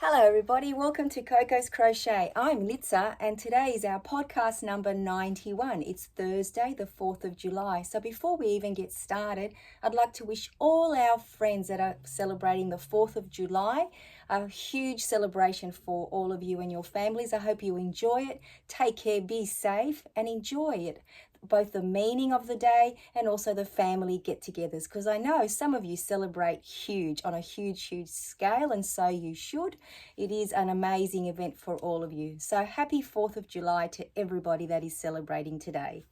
Hello everybody, welcome to Coco's Crochet. I'm Litza and today is our podcast number 91. It's Thursday the 4th of July. So before we even get started, I'd like to wish all our friends that are celebrating the 4th of July a huge celebration for all of you and your families. I hope you enjoy it. Take care, be safe and enjoy it. Both the meaning of the day and also the family get-togethers, because I know some of you celebrate on a huge scale, and so you should. It is an amazing event for all of you. So happy 4th of July to everybody that is celebrating today.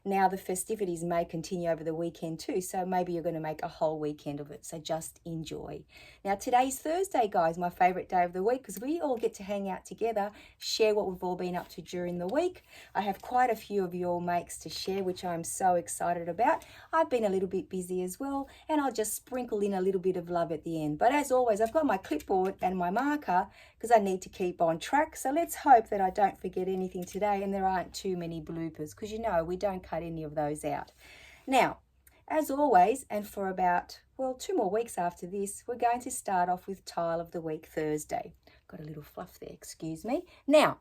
Now the festivities may continue over the weekend too, so maybe you're going to make a whole weekend of it, so just enjoy. Now today's Thursday, guys, my favourite day of the week, because we all get to hang out together, share what we've all been up to during the week. I have quite a few of your makes to share, which I'm so excited about. I've been a little bit busy as well, and I'll just sprinkle in a little bit of love at the end. But as always, I've got my clipboard and my marker because I need to keep on track. So let's hope that I don't forget anything today and there aren't too many bloopers, because you know we don't cut any of those out. Now, as always, and for about, 2 more weeks after this, we're going to start off with Tile of the Week Thursday. Got a little fluff there, excuse me. Now,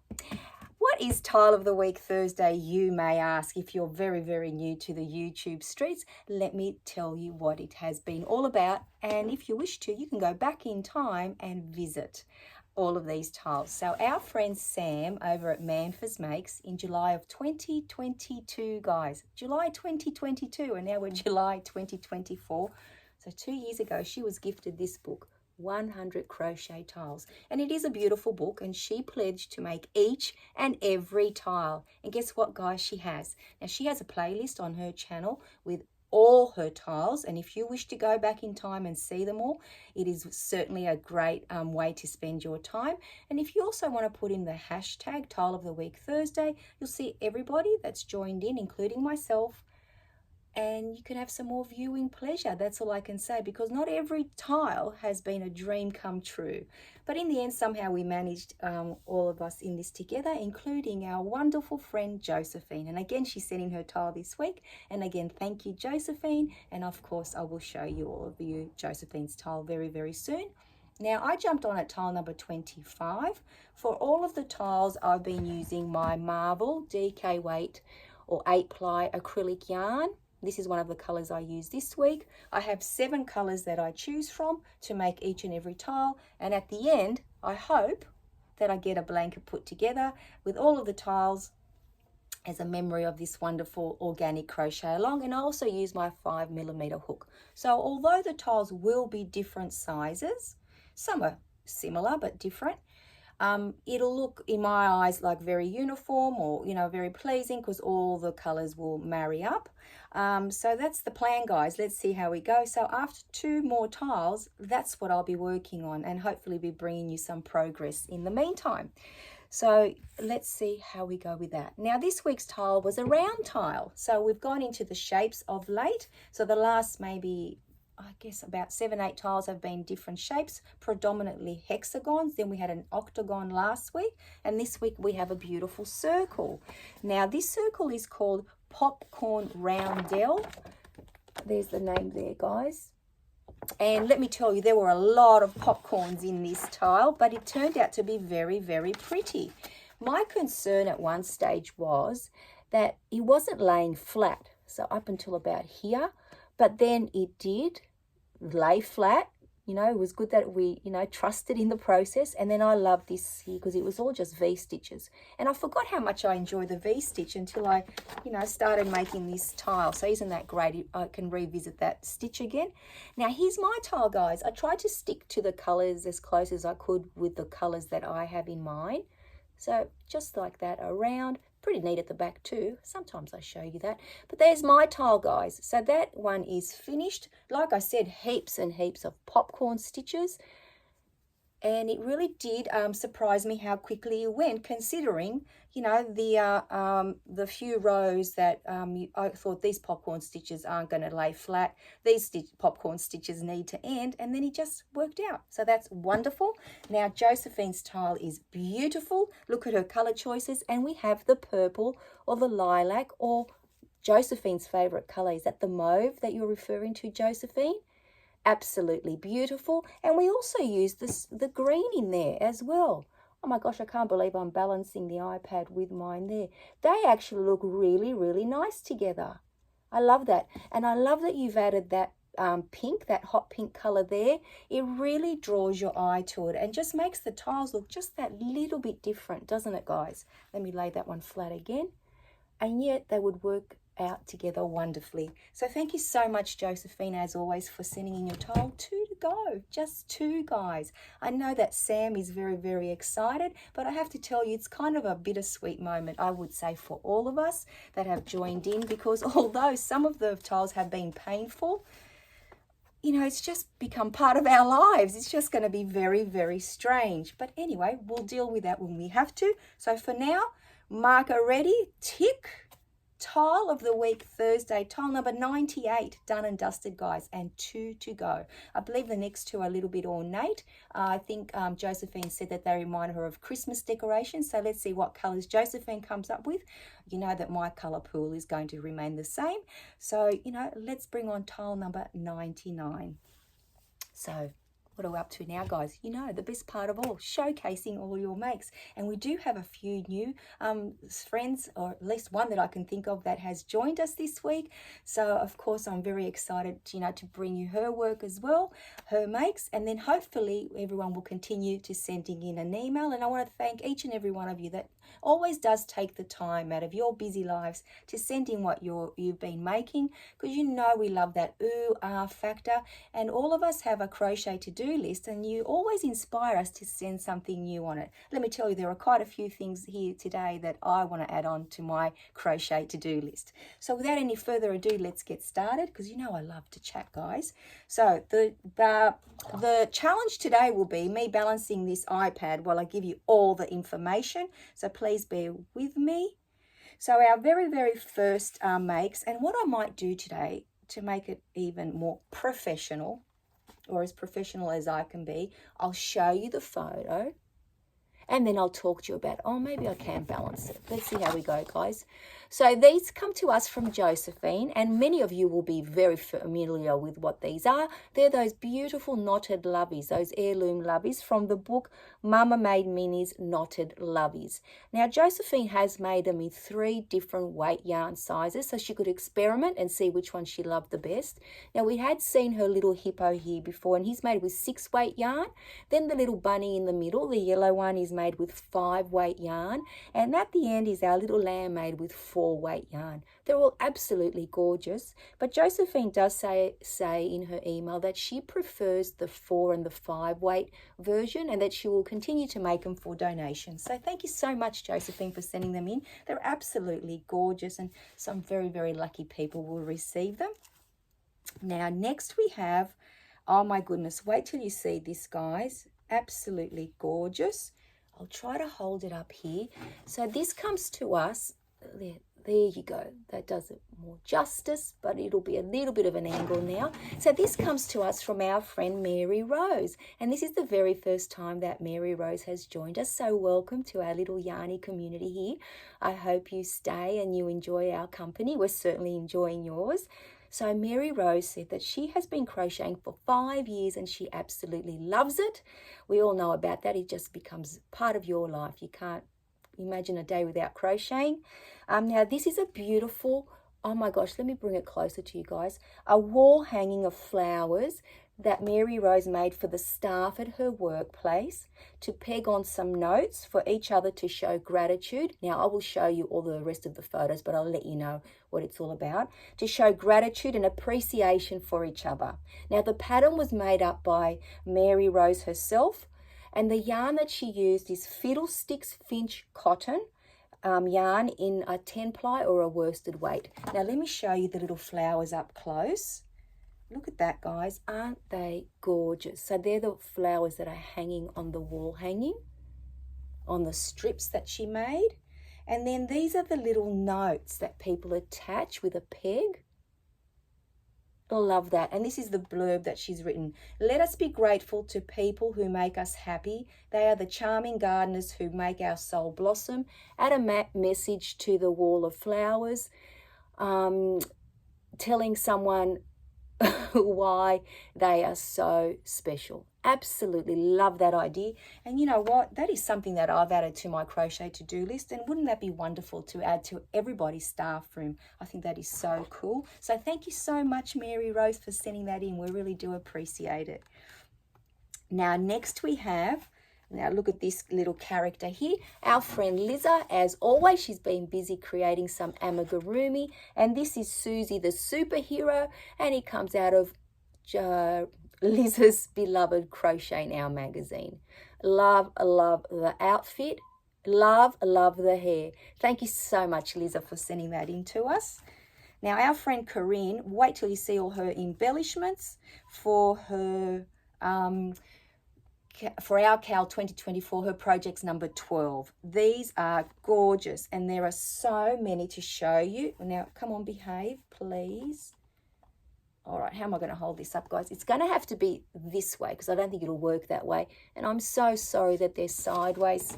what is Tile of the Week Thursday, you may ask, if you're very new to the YouTube streets. Let me tell you what it has been all about, and if you wish to, you can go back in time and visit all of these tiles. So our friend Sam over at Manfors Makes in July of 2022, guys, July 2022, and now we're July 2024. So 2 years ago, she was gifted this book, 100 Crochet Tiles, and it is a beautiful book, and she pledged to make each and every tile. And guess what, guys, she has. Now she has a playlist on her channel with all her tiles, and if you wish to go back in time and see them all, it is certainly a great way to spend your time. And if you also want to put in the hashtag Tile of the Week Thursday, you'll see everybody that's joined in, including myself, and you can have some more viewing pleasure. That's all I can say, because not every tile has been a dream come true. But in the end, somehow we managed, all of us in this together, including our wonderful friend Josephine. And again, she sent in her tile this week. And again, thank you, Josephine. And of course, I will show you all of you Josephine's tile very soon. Now, I jumped on at tile number 25. For all of the tiles, I've been using my Marvel DK weight or 8-ply acrylic yarn. This is one of the colors I use this week. I have 7 colors that I choose from to make each and every tile. And at the end, I hope that I get a blanket put together with all of the tiles as a memory of this wonderful organic crochet along. And I also use my 5mm hook. So although the tiles will be different sizes, some are similar but different, it'll look in my eyes like very uniform, or very pleasing, because all the colors will marry up. So that's the plan, guys. Let's see how we go. So after 2 more tiles, that's what I'll be working on, and hopefully be bringing you some progress in the meantime. So let's see how we go with that. Now this week's tile was a round tile, so we've gone into the shapes of late. So the last maybe, I guess, about 7-8 tiles have been different shapes, predominantly hexagons. Then we had an octagon last week, and this week we have a beautiful circle. Now this circle is called Popcorn Roundel. There's the name there, guys. And let me tell you, there were a lot of popcorns in this tile, but it turned out to be very pretty. My concern at one stage was that it wasn't laying flat, so up until about here, but then it did lay flat. It was good that we, trusted in the process. And then I love this here because it was all just V-stitches. And I forgot how much I enjoy the V-stitch until I, started making this tile. So isn't that great? I can revisit that stitch again. Now here's my tile, guys. I tried to stick to the colors as close as I could with the colors that I have in mind. So just like that around. Pretty neat at the back too. Sometimes I show you that. But there's my tile, guys. So that one is finished. Like I said, heaps and heaps of popcorn stitches. And it really did surprise me how quickly it went, considering, the few rows that I thought these popcorn stitches aren't going to lay flat. These popcorn stitches need to end, and then it just worked out. So that's wonderful. Now, Josephine's tile is beautiful. Look at her color choices, and we have the purple or the lilac, or Josephine's favorite color. Is that the mauve that you're referring to, Josephine? absolutely beautiful. And we also use the green in there as well. Oh my gosh, I can't believe I'm balancing the iPad with mine there. They actually look really, really nice together. I love that. And I love that you've added that pink, that hot pink color there. It really draws your eye to it and just makes the tiles look just that little bit different, doesn't it, guys? Let me lay that one flat again. And yet they would work out together wonderfully. So thank you so much, Josephine, as always, for sending in your tile. 2 to go, just 2, guys. I know that Sam is very, very excited, but I have to tell you, it's kind of a bittersweet moment, I would say, for all of us that have joined in, because although some of the tiles have been painful, you know, it's just become part of our lives. It's just going to be very, very strange. But anyway, we'll deal with that when we have to. So for now, marker ready, tick. Tile of the week, Thursday, tile number 98, done and dusted, guys, and 2 to go. I believe the next 2 are a little bit ornate. I think Josephine said that they remind her of Christmas decorations, so let's see what colours Josephine comes up with. You know that my colour pool is going to remain the same. So, you know, let's bring on tile number 99. So, what are we up to now, guys? You know, the best part of all, showcasing all your makes. And we do have a few new friends, or at least one that I can think of, that has joined us this week. So, of course, I'm very excited, you know, to bring you her work as well, her makes. And then hopefully everyone will continue to sending in an email. And I want to thank each and every one of you that always does take the time out of your busy lives to send in what you've been making, because you know we love that ooh, ah factor. And all of us have a crochet to-do list, and you always inspire us to send something new on it. Let me tell you, there are quite a few things here today that I want to add on to my crochet to-do list. So without any further ado, let's get started, because you know I love to chat, guys. So the challenge today will be me balancing this iPad while I give you all the information. So please bear with me. So our very, very first makes, and what I might do today to make it even more professional, or as professional as I can be, I'll show you the photo and then I'll talk to you about, oh, maybe I can balance it. Let's see how we go, guys. So these come to us from Josephine, and many of you will be very familiar with what these are. They're those beautiful knotted loveys, those heirloom loveys from the book Mama Made Minnie's Knotted Loveys. Now, Josephine has made them in 3 different weight yarn sizes, so she could experiment and see which one she loved the best. Now, we had seen her little hippo here before, and he's made with 6 weight yarn. Then the little bunny in the middle, the yellow one, is made with 5 weight yarn. And at the end is our little lamb made with 4 weight yarn. They're all absolutely gorgeous, but Josephine does say in her email that she prefers the 4 and the 5 weight version, and that she will continue to make them for donations. So thank you so much, Josephine, for sending them in. They're absolutely gorgeous, and some very, very lucky people will receive them. Now, next we have, oh my goodness, wait till you see this, guys. Absolutely gorgeous. I'll try to hold it up here. So this comes to us, there you go. That does it more justice, but it'll be a little bit of an angle now. So this comes to us from our friend Mary Rose, and this is the very first time that Mary Rose has joined us. So welcome to our little yarny community here. I hope you stay and you enjoy our company. We're certainly enjoying yours. So Mary Rose said that she has been crocheting for 5 years and she absolutely loves it. We all know about that. It just becomes part of your life. You can't imagine a day without crocheting. Now this is a beautiful, oh my gosh, let me bring it closer to you guys, a wall hanging of flowers that Mary Rose made for the staff at her workplace to peg on some notes for each other to show gratitude. Now I will show you all the rest of the photos, but I'll let you know what it's all about. To show gratitude and appreciation for each other. Now the pattern was made up by Mary Rose herself, and the yarn that she used is Fiddlesticks Finch cotton yarn in a 10-ply or a worsted weight. Now let me show you the little flowers up close. Look at that, guys. Aren't they gorgeous? So they're the flowers that are hanging on the wall hanging, on the strips that she made. And then these are the little notes that people attach with a peg. I love that. And this is the blurb that she's written. Let us be grateful to people who make us happy. They are the charming gardeners who make our soul blossom. Add a message to the wall of flowers, telling someone why they are so special. Absolutely love that idea. And you know what? That is something that I've added to my crochet to-do list. And wouldn't that be wonderful to add to everybody's staff room? I think that is so cool. So thank you so much, Mary Rose, for sending that in. We really do appreciate it. Now, next we have, now look at this little character here, our friend Liza. As always, she's been busy creating some amigurumi, and this is Susie the superhero, and he comes out of Liza's beloved Crochet Now magazine. Love the outfit, love the hair. Thank you so much, Liza, for sending that in to us. Now, our friend Corinne, wait till you see all her embellishments for her for our CAL 2024, her project's number 12. These are gorgeous, and there are so many to show you. Now, come on, behave, please. All right, how am I going to hold this up, guys? It's going to have to be this way because I don't think it'll work that way. And I'm so sorry that they're sideways,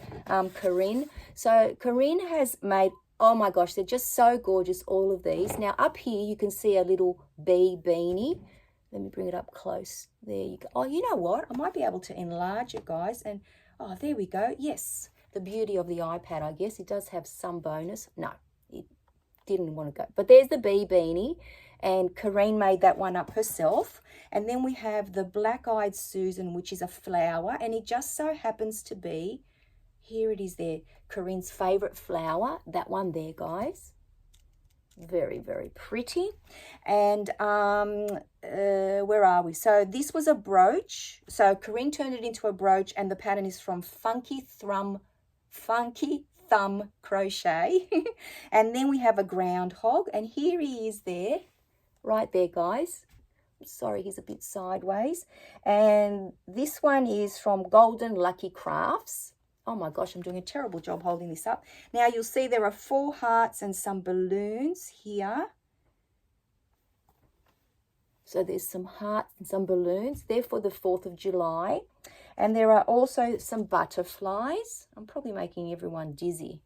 Corinne. So Corinne has made, oh my gosh, they're just so gorgeous, all of these. Now, up here, you can see a little bee beanie. Let me bring it up close. There you go. Oh, you know what? I might be able to enlarge it, guys. And, oh, there we go. Yes, the beauty of the iPad, I guess. It does have some bonus. No, it didn't want to go. But there's the bee beanie. And Corinne made that one up herself. And then we have the Black-Eyed Susan, which is a flower. And it just so happens to be, here it is there, Corinne's favourite flower. That one there, guys. Very, very pretty. And where are we? So this was a brooch. So Corinne turned it into a brooch, and the pattern is from Funky Thumb Crochet. And then we have a groundhog, and here he is there, right there, guys. Sorry, he's a bit sideways. And this one is from Golden Lucky Crafts. Oh my gosh, I'm doing a terrible job holding this up. Now you'll see there are 4 hearts and some balloons here. So there's some hearts and some balloons. They're for the 4th of July. And there are also some butterflies. I'm probably making everyone dizzy.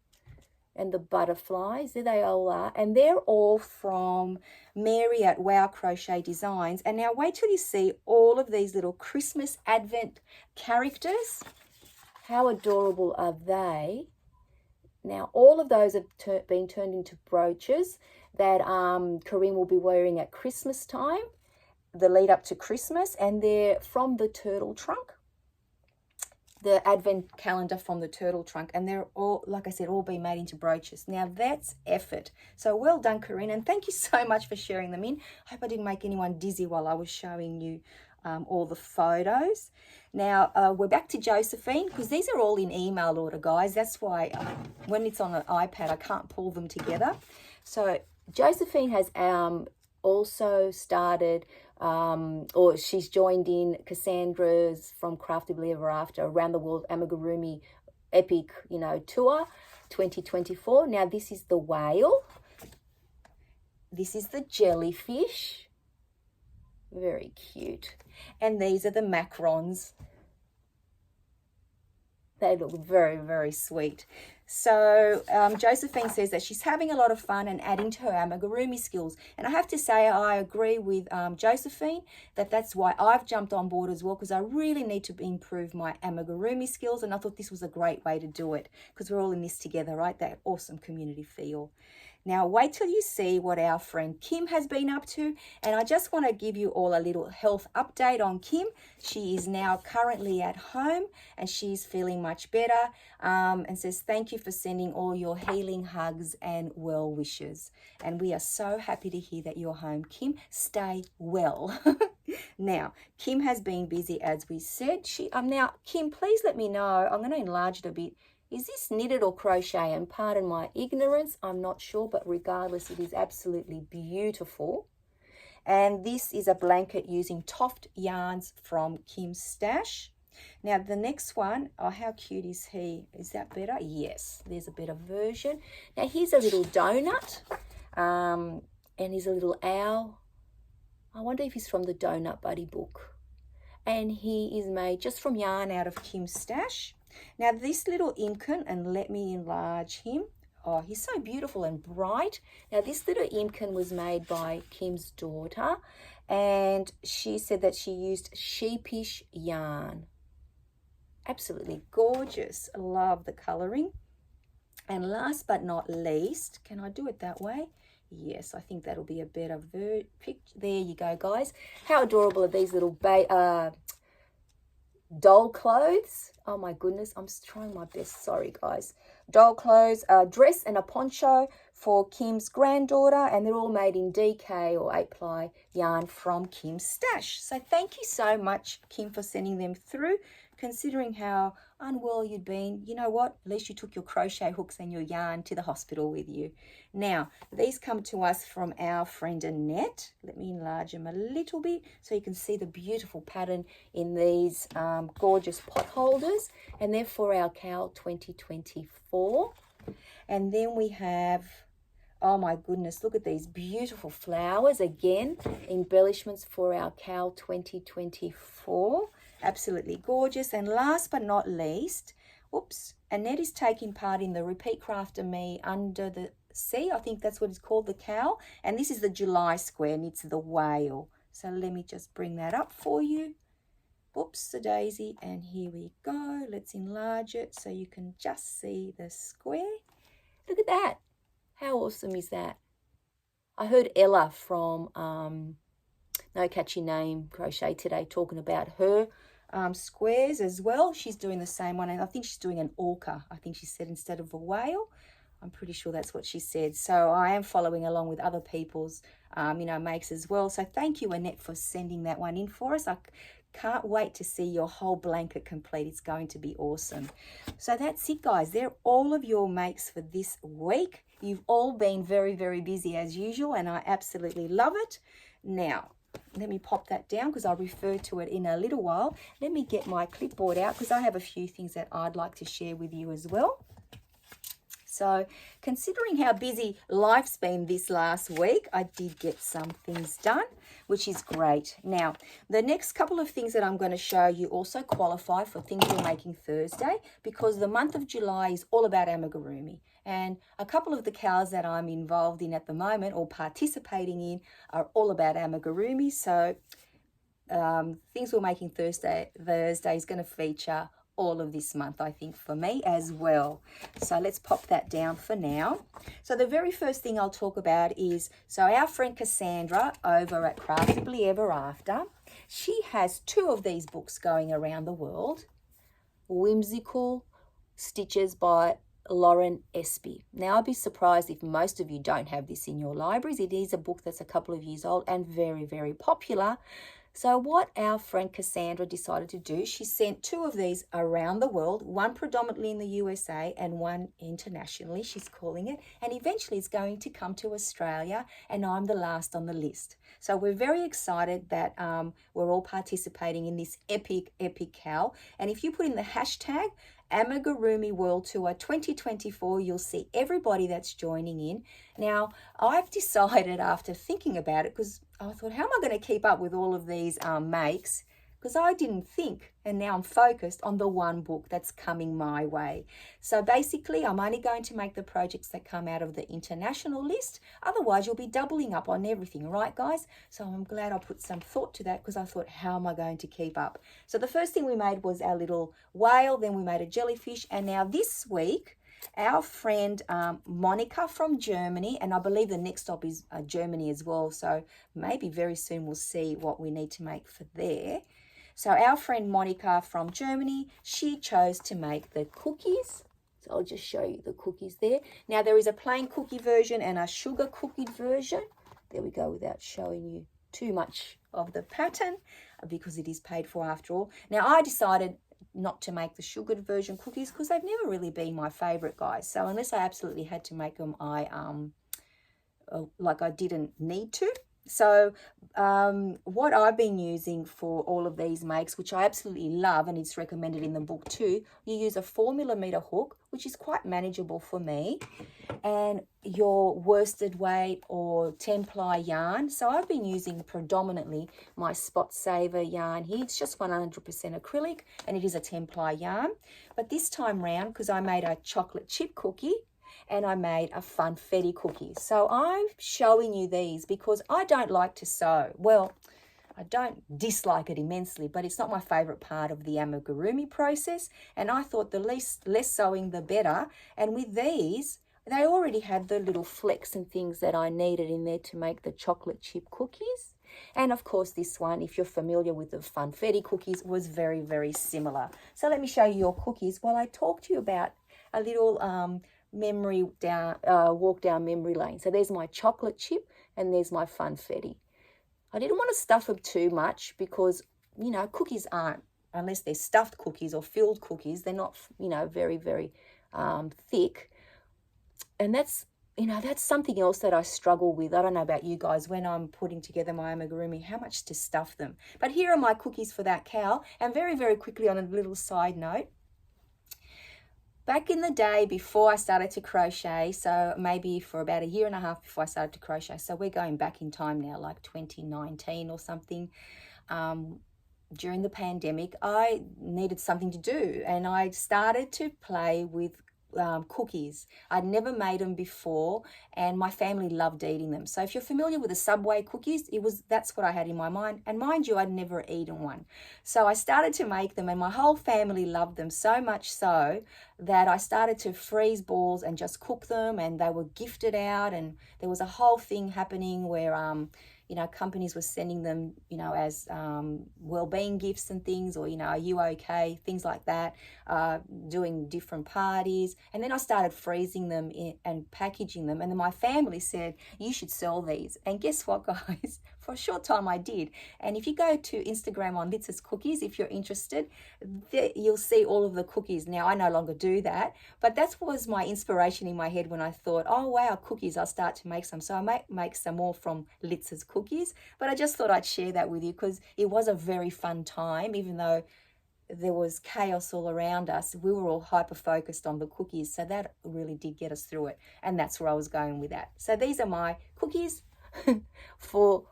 And the butterflies, there they all are. And they're all from Mary at Wow Crochet Designs. And now wait till you see all of these little Christmas Advent characters. How adorable are they? Now, all of those have been turned into brooches that Corinne will be wearing at Christmas time, the lead up to Christmas, and they're from the Turtle Trunk, the Advent calendar from the Turtle Trunk, and they're all, like I said, all been made into brooches. Now, that's effort. So well done, Corinne, and thank you so much for sharing them in. I hope I didn't make anyone dizzy while I was showing you all the photos. Now, we're back to Josephine, because these are all in email order, guys. That's why when it's on an iPad, I can't pull them together. So Josephine has also started, or she's joined in Cassandra's from Craftably Ever After Around the World Amigurumi Epic, Tour 2024. Now, this is the whale. This is the jellyfish. Very cute. And these are the macarons. They look very, very sweet. So Josephine says that she's having a lot of fun and adding to her amigurumi skills. And I have to say I agree with Josephine that that's why I've jumped on board as well, because I really need to improve my amigurumi skills. And I thought this was a great way to do it, because we're all in this together, right? That awesome community feel. Now, wait till you see what our friend Kim has been up to. And I just want to give you all a little health update on Kim. She is now currently at home and she's feeling much better, and says thank you for sending all your healing hugs and well wishes. And we are so happy to hear that you're home, Kim. Stay well. Now, Kim has been busy, as we said. Now, Kim, please let me know. I'm going to enlarge it a bit. Is this knitted or crochet? And pardon my ignorance, I'm not sure, but regardless, it is absolutely beautiful. And this is a blanket using Toft yarns from Kim's stash. Now, the next one, oh, how cute is he? Is that better? Yes, there's a better version. Now, here's a little donut, and he's a little owl. I wonder if he's from the Donut Buddy book. And he is made just from yarn out of Kim's stash. Now, this little Imkin, and let me enlarge him. Oh, he's so beautiful and bright. Now, this little Imkin was made by Kim's daughter, and she said that she used sheepish yarn. Absolutely gorgeous. I love the colouring. And last but not least, can I do it that way? Yes, I think that'll be a better picture. There you go, guys. How adorable are these little doll clothes? Oh my goodness, I'm trying my best. Sorry, guys. Doll clothes, a dress and a poncho for Kim's granddaughter, and they're all made in DK or 8-ply yarn from Kim's stash. So thank you so much, Kim, for sending them through. Considering how unwell you'd been, you know what? At least you took your crochet hooks and your yarn to the hospital with you. Now, these come to us from our friend Annette. Let me enlarge them a little bit so you can see the beautiful pattern in these gorgeous pot holders. And they're for our Cal 2024. And then we have, oh my goodness, look at these beautiful flowers. Again, embellishments for our Cal 2024. Absolutely gorgeous. And last but not least, whoops, Annette is taking part in the Repeat Craft and Me Under the Sea. I think that's what it's called, the cow. And this is the July square, and it's the whale. So let me just bring that up for you. Whoops, a daisy. And here we go. Let's enlarge it so you can just see the square. Look at that. How awesome is that? I heard Ella from No Catchy Name Crochet today talking about her squares as well. She's doing the same one, and I think she's doing an orca, I think she said, instead of a whale. I'm pretty sure that's what she said. So I am following along with other people's makes as well. So thank you, Annette, for sending that one in for us. I can't wait to see your whole blanket complete. It's going to be awesome. So that's it, guys. They're all of your makes for this week. You've all been very, very busy as usual, and I absolutely love it. Now, let me pop that down because I'll refer to it in a little while. Let me get my clipboard out because I have a few things that I'd like to share with you as well. So considering how busy life's been this last week, I did get some things done, which is great. Now, the next couple of things that I'm going to show you also qualify for things we're making Thursday, because the month of July is all about amigurumi. And a couple of the cows that I'm involved in at the moment or participating in are all about amigurumi. So things we're making Thursday is going to feature all of this month, I think, for me as well. So let's pop that down for now. So the very first thing I'll talk about is, so our friend Cassandra over at Craftably Ever After, she has 2 of these books going around the world. Whimsical Stitches by Lauren Espy. Now, I'd be surprised if most of you don't have this in your libraries. It is a book that's a couple of years old and very, very popular. So what our friend Cassandra decided to do, she sent 2 of these around the world, one predominantly in the USA and one internationally, she's calling it, and eventually it's going to come to Australia, and I'm the last on the list. So we're very excited that we're all participating in this epic cow. And if you put in the hashtag Amigurumi World Tour 2024, you'll see everybody that's joining in. Now, I've decided after thinking about it, because I thought, how am I going to keep up with all of these makes? Because I didn't think, and now I'm focused on the one book that's coming my way. So basically, I'm only going to make the projects that come out of the international list. Otherwise, you'll be doubling up on everything, right, guys? So I'm glad I put some thought to that, because I thought, how am I going to keep up? So the first thing we made was our little whale, then we made a jellyfish, and now this week, our friend Monica from Germany, and I believe the next stop is Germany as well, so maybe very soon we'll see what we need to make for there. So our friend Monica from Germany, she chose to make the cookies. So I'll just show you the cookies there. Now there is a plain cookie version and a sugar cookie version. There we go, without showing you too much of the pattern, because it is paid for after all. Now I decided not to make the sugared version cookies because they've never really been my favorite, guys. So unless I absolutely had to make them, I didn't need to. So what I've been using for all of these makes, which I absolutely love, and it's recommended in the book too, you use a 4mm hook, which is quite manageable for me, and your worsted weight or 10-ply yarn. So I've been using predominantly my Spot Saver yarn here. It's just 100% acrylic, and it is a 10-ply yarn. But this time round, because I made a chocolate chip cookie, and I made a funfetti cookie. So I'm showing you these because I don't like to sew. Well, I don't dislike it immensely, but it's not my favorite part of the amigurumi process. And I thought the less sewing, the better. And with these, they already had the little flecks and things that I needed in there to make the chocolate chip cookies. And of course, this one, if you're familiar with the funfetti cookies, was very, very similar. So let me show you your cookies while I talk to you about a little walk down memory lane. So there's my chocolate chip and there's my funfetti. I didn't want to stuff them too much because, you know, cookies aren't, unless they're stuffed cookies or filled cookies, they're not, you know, very, very thick. And that's, you know, that's something else that I struggle with. I don't know about you guys, when I'm putting together my amigurumi, how much to stuff them. But here are my cookies for that cow. And very, very quickly on a little side note, back in the day before I started to crochet, so maybe for about a year and a half before I started to crochet, so we're going back in time now, like 2019 or something, during the pandemic, I needed something to do and I started to play with cookies. I'd never made them before and my family loved eating them. So if you're familiar with the Subway cookies, that's what I had in my mind. And mind you, I'd never eaten one. So I started to make them and my whole family loved them, so much so that I started to freeze balls and just cook them, and they were gifted out, and there was a whole thing happening where you know, companies were sending them, you know, as well-being gifts and things, or, you know, are you okay? Things like that, doing different parties. And then I started freezing them and packaging them. And then my family said, you should sell these. And guess what, guys? For a short time I did. And if you go to Instagram on Litz's Cookies, if you're interested, you'll see all of the cookies. Now, I no longer do that, but that was my inspiration in my head when I thought, oh, wow, cookies, I'll start to make some. So I make some more from Litz's Cookies, but I just thought I'd share that with you because it was a very fun time. Even though there was chaos all around us, we were all hyper focused on the cookies, so that really did get us through it, and that's where I was going with that. So these are my cookies for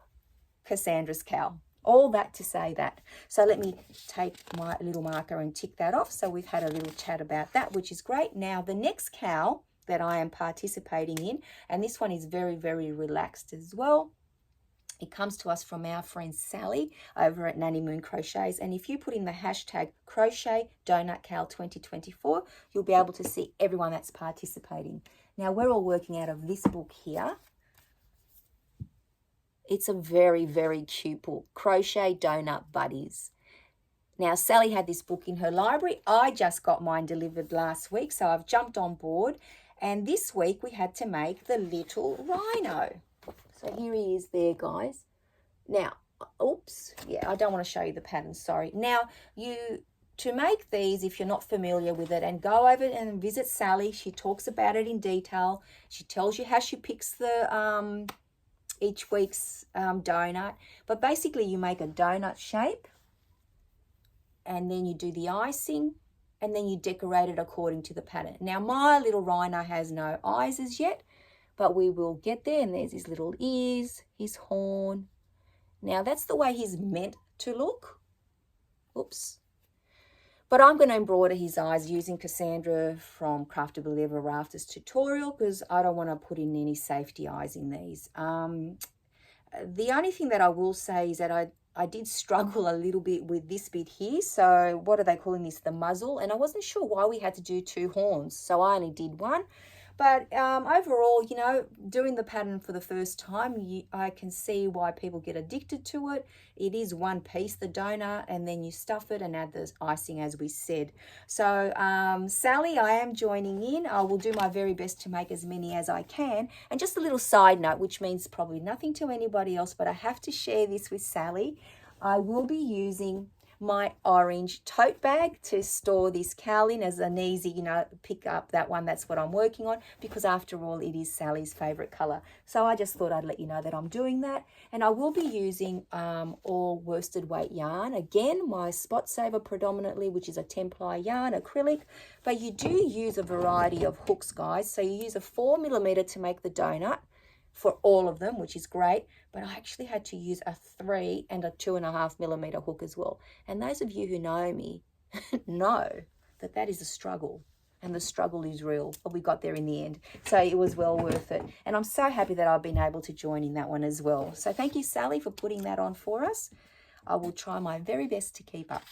Cassandra's cow. All that to say that. So let me take my little marker and tick that off. So we've had a little chat about that, which is great. Now the next cow that I am participating in, and this one is very, very relaxed as well. It comes to us from our friend Sally over at Nanny Moon Crochets. And if you put in the hashtag Crochet Donut Cow 2024, you'll be able to see everyone that's participating. Now we're all working out of this book here. It's a very, very cute book, Crochet Donut Buddies. Now, Sally had this book in her library. I just got mine delivered last week, so I've jumped on board. And this week we had to make the little rhino. So here he is there, guys. Now, oops, yeah, I don't want to show you the pattern, sorry. Now, to make these, if you're not familiar with it, and go over and visit Sally, she talks about it in detail. She tells you how she picks the each week's donut. But basically you make a donut shape and then you do the icing and then you decorate it according to the pattern. Now my little rhino has no eyes as yet, but we will get there. And there's his little ears, his horn. Now that's the way he's meant to look. Oops. But I'm going to embroider his eyes using Cassandra from Craftable Ever Rafters tutorial because I don't want to put in any safety eyes in these. The only thing that I will say is that I did struggle a little bit with this bit here. So what are they calling this? The muzzle. And I wasn't sure why we had to do 2 horns. So I only did 1. But overall, you know, doing the pattern for the first time, I can see why people get addicted to it. It is one piece, the donut, and then you stuff it and add the icing as we said. So Sally, I am joining in. I will do my very best to make as many as I can. And just a little side note, which means probably nothing to anybody else, but I have to share this with Sally. I will be using my orange tote bag to store this cowl in as an easy, you know, pick up that one. That's what I'm working on because after all, it is Sally's favorite color. So I just thought I'd let you know that I'm doing that. And I will be using all worsted weight yarn. Again, my Spot Saver predominantly, which is a 10-ply yarn, acrylic, but you do use a variety of hooks, guys. So you use a 4mm to make the donut for all of them, which is great, but I actually had to use a 3 and a 2.5mm hook as well. And those of you who know me know that that is a struggle, and the struggle is real, but we got there in the end. So it was well worth it. And I'm so happy that I've been able to join in that one as well. So thank you, Sally, for putting that on for us. I will try my very best to keep up.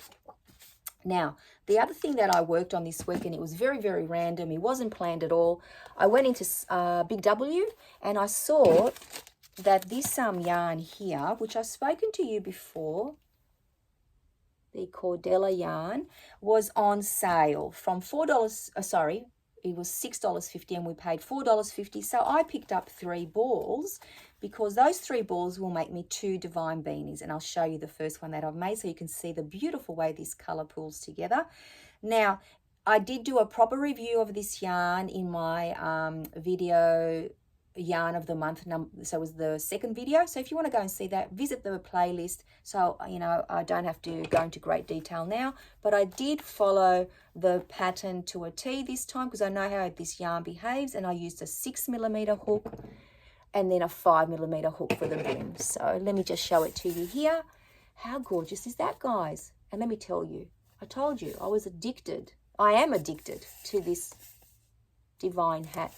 Now, the other thing that I worked on this week, and it was very, very random, it wasn't planned at all. I went into Big W and I saw that this yarn here, which I've spoken to you before, the Cordella yarn, was on sale from $4, it was $6.50 and we paid $4.50. So I picked up 3 balls because those 3 balls will make me 2 divine beanies. And I'll show you the first one that I've made so you can see the beautiful way this color pulls together. Now, I did do a proper review of this yarn in my video yarn of the month, so it was the second video. So if you want to go and see that, visit the playlist. So I don't have to go into great detail now, but I did follow the pattern to a T this time because I know how this yarn behaves, and I used a 6mm hook and then a 5mm hook for the brim. So let me just show it to you here. How gorgeous is that, guys? And let me tell you, I told you I was addicted. I am addicted to this divine hat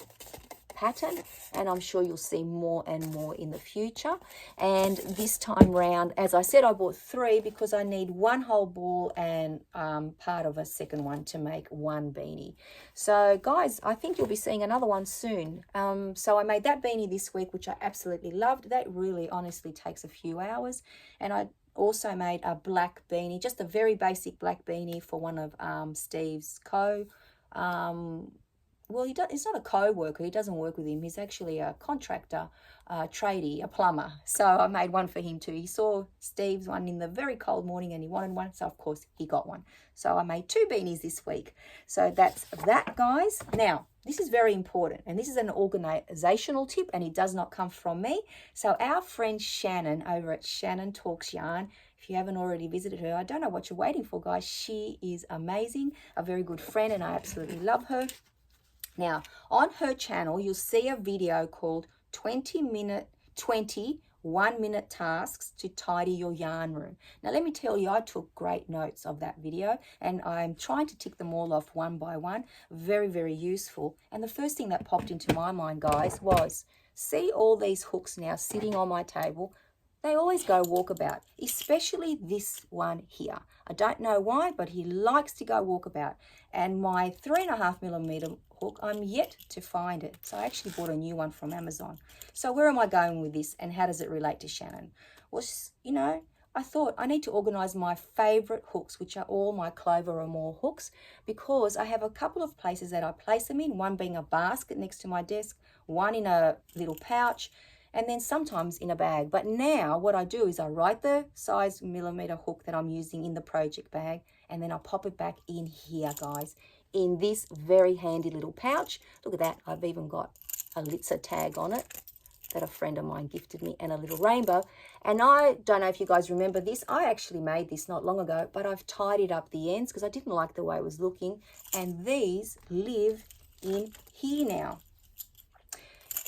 pattern, and I'm sure you'll see more and more in the future. And this time round, as I said, I bought 3 because I need 1 whole ball and part of a second one to make 1 beanie. So guys, I think you'll be seeing another one soon. So I made that beanie this week, which I absolutely loved. That really honestly takes a few hours. And I also made a black beanie, just a very basic black beanie for one of Steve's well, he's not a co-worker. He doesn't work with him. He's actually a contractor, tradie, a plumber. So I made one for him too. He saw Steve's one in the very cold morning and he wanted one. So, of course, he got one. So I made 2 beanies this week. So that's that, guys. Now, this is very important. And this is an organizational tip, and it does not come from me. So our friend Shannon over at Shannon Talks Yarn, if you haven't already visited her, I don't know what you're waiting for, guys. She is amazing, a very good friend, and I absolutely love her. Now, on her channel, you'll see a video called 20 1-minute tasks to tidy your yarn room. Now, let me tell you, I took great notes of that video, and I'm trying to tick them all off one by one. Very, very useful. And the first thing that popped into my mind, guys, was see all these hooks now sitting on my table. They always go walkabout, especially this one here. I don't know why, but he likes to go walkabout. And my 3.5mm hook, I'm yet to find it. So I actually bought a new one from Amazon. So where am I going with this, and how does it relate to Shannon? Well, I thought I need to organize my favorite hooks, which are all my Clover or More hooks, because I have a couple of places that I place them in, one being a basket next to my desk, one in a little pouch, and then sometimes in a bag. But now what I do is I write the size millimeter hook that I'm using in the project bag, and then I pop it back in here, guys, in this very handy little pouch. Look at that. I've even got a Litza tag on it that a friend of mine gifted me, and a little rainbow. And I don't know if you guys remember this. I actually made this not long ago, but I've tidied up the ends because I didn't like the way it was looking. And these live in here now.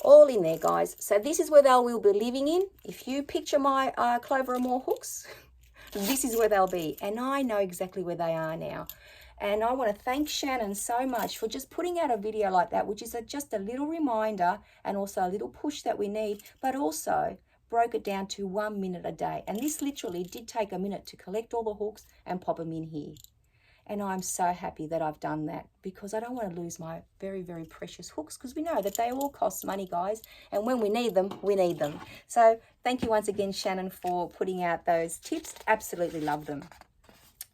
All in there, guys. So this is where they will be living in. If you picture my Clover and More hooks, this is where they'll be. And I know exactly where they are now. And I want to thank Shannon so much for just putting out a video like that, which is just a little reminder and also a little push that we need, but also broke it down to 1 minute a day. And this literally did take a minute to collect all the hooks and pop them in here. And I'm so happy that I've done that, because I don't want to lose my very, very precious hooks, because we know that they all cost money, guys. And when we need them, we need them. So thank you once again, Shannon, for putting out those tips. Absolutely love them.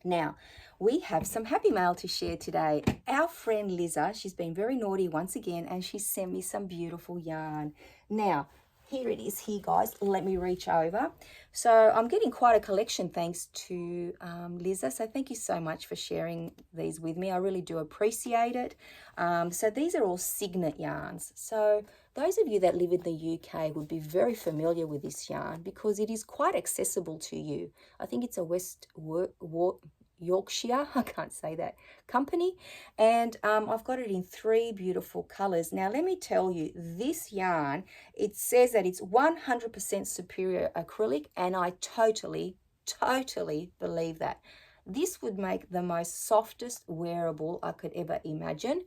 Now, we have some happy mail to share today. Our friend Liza, she's been very naughty once again, and she sent me some beautiful yarn. Now, here it is here, guys. Let me reach over. So I'm getting quite a collection thanks to Liza. So thank you so much for sharing these with me. I really do appreciate it. So these are all Signet yarns. So those of you that live in the UK would be very familiar with this yarn because it is quite accessible to you. I think it's a Yorkshire, I can't say that, company, and I've got it in 3 beautiful colors. Now let me tell you, this yarn, it says that it's 100% superior acrylic, and I totally believe that. This would make the most softest wearable I could ever imagine.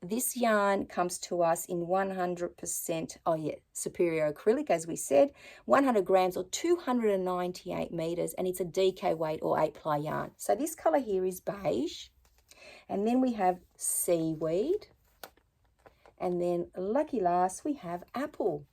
This yarn comes to us in 100%, superior acrylic, as we said, 100 grams or 298 meters, and it's a DK weight or 8-ply yarn. So this color here is beige, and then we have seaweed, and then lucky last we have apple.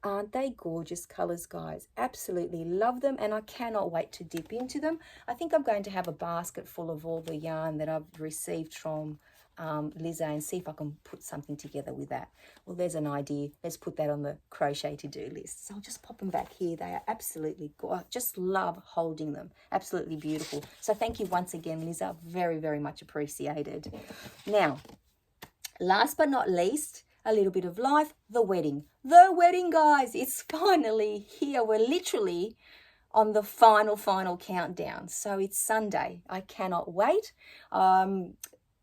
Aren't they gorgeous colors, guys? Absolutely love them, and I cannot wait to dip into them. I think I'm going to have a basket full of all the yarn that I've received from Lizzo and see if I can put something together with that. Well, there's an idea. Let's put that on the crochet to-do list. So I'll just pop them back here. They are absolutely gorgeous. Just love holding them. Absolutely beautiful. So thank you once again, Lizzo. Very, very much appreciated. Now, last but not least, a little bit of life, the wedding. The wedding, guys, it's finally here. We're literally on the final countdown. So it's Sunday. I cannot wait.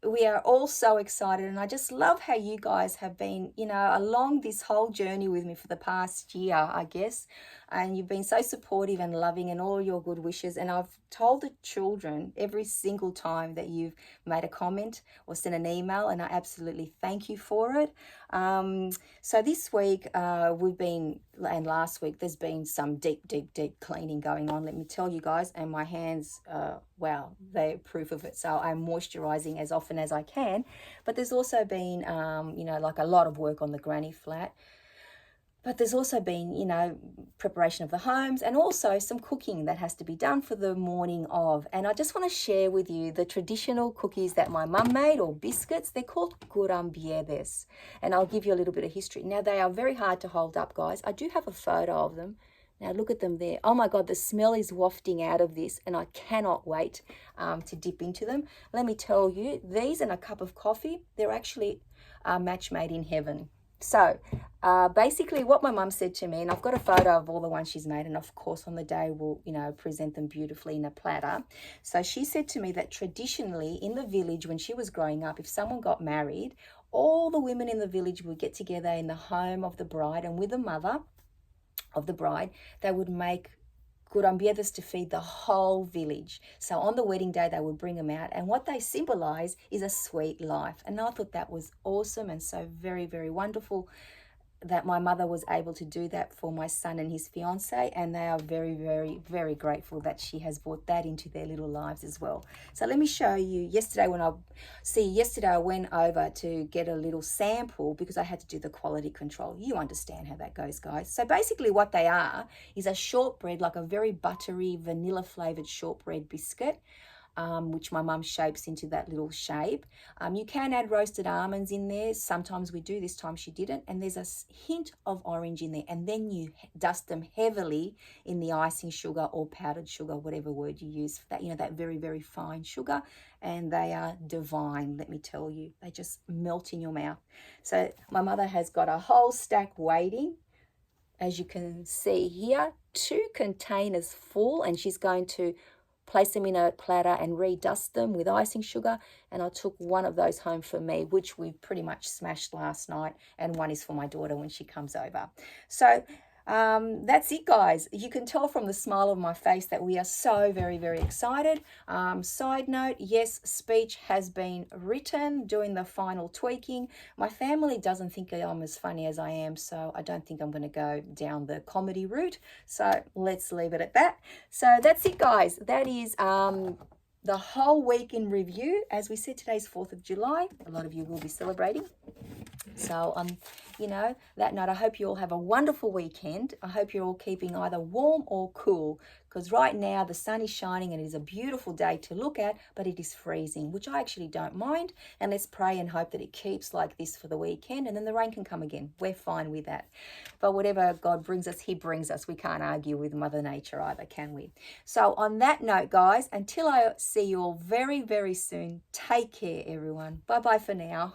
We are all so excited, and I just love how you guys have been, along this whole journey with me for the past year, I guess. And you've been so supportive and loving and all your good wishes. And I've told the children every single time that you've made a comment or sent an email, and I absolutely thank you for it. So this week and last week, there's been some deep cleaning going on, let me tell you guys. And my hands, wow, they're proof of it. So I'm moisturizing as often as I can. But there's also been, like a lot of work on the granny flat. But there's also been, preparation of the homes and also some cooking that has to be done for the morning of. And I just want to share with you the traditional cookies that my mum made, or biscuits. They're called gurambiedes. And I'll give you a little bit of history. Now, they are very hard to hold up, guys. I do have a photo of them. Now, look at them there. Oh, my God, the smell is wafting out of this, and I cannot wait to dip into them. Let me tell you, these and a cup of coffee, they're actually a match made in heaven. So basically what my mum said to me, and I've got a photo of all the ones she's made, and of course on the day we'll, present them beautifully in a platter. So she said to me that traditionally in the village when she was growing up, if someone got married, all the women in the village would get together in the home of the bride, and with the mother of the bride, they would make gurambiedes to feed the whole village. So on the wedding day, they would bring them out, and what they symbolize is a sweet life. And I thought that was awesome and so very, very wonderful that my mother was able to do that for my son and his fiance, and they are very, very, very grateful that she has brought that into their little lives as well. So let me show you. Yesterday I went over to get a little sample because I had to do the quality control. You understand how that goes, guys. So basically what they are is a shortbread, like a very buttery vanilla flavored shortbread biscuit, which my mum shapes into that little shape. You can add roasted almonds in there. Sometimes we do. This time she didn't. And there's a hint of orange in there. And then you dust them heavily in the icing sugar or powdered sugar, whatever word you use for that. That very, very fine sugar. And they are divine, let me tell you. They just melt in your mouth. So my mother has got a whole stack waiting. As you can see here, 2 containers full, and she's going to place them in a platter and redust them with icing sugar. And I took one of those home for me, which we pretty much smashed last night, and one is for my daughter when she comes over. So that's it, guys. You can tell from the smile on my face that we are so very, very excited. Side note, yes, speech has been written, doing the final tweaking. My family doesn't think I'm as funny as I am, so I don't think I'm going to go down the comedy route. So let's leave it at that. So that's it, guys. That is the whole week in review. As we said, today's 4th of July. A lot of you will be celebrating. So, that note, I hope you all have a wonderful weekend. I hope you're all keeping either warm or cool, because right now the sun is shining and it is a beautiful day to look at, but it is freezing, which I actually don't mind. And let's pray and hope that it keeps like this for the weekend, and then the rain can come again. We're fine with that. But whatever God brings us, he brings us. We can't argue with Mother Nature either, can we? So on that note, guys, until I see you all very, very soon, take care, everyone. Bye-bye for now.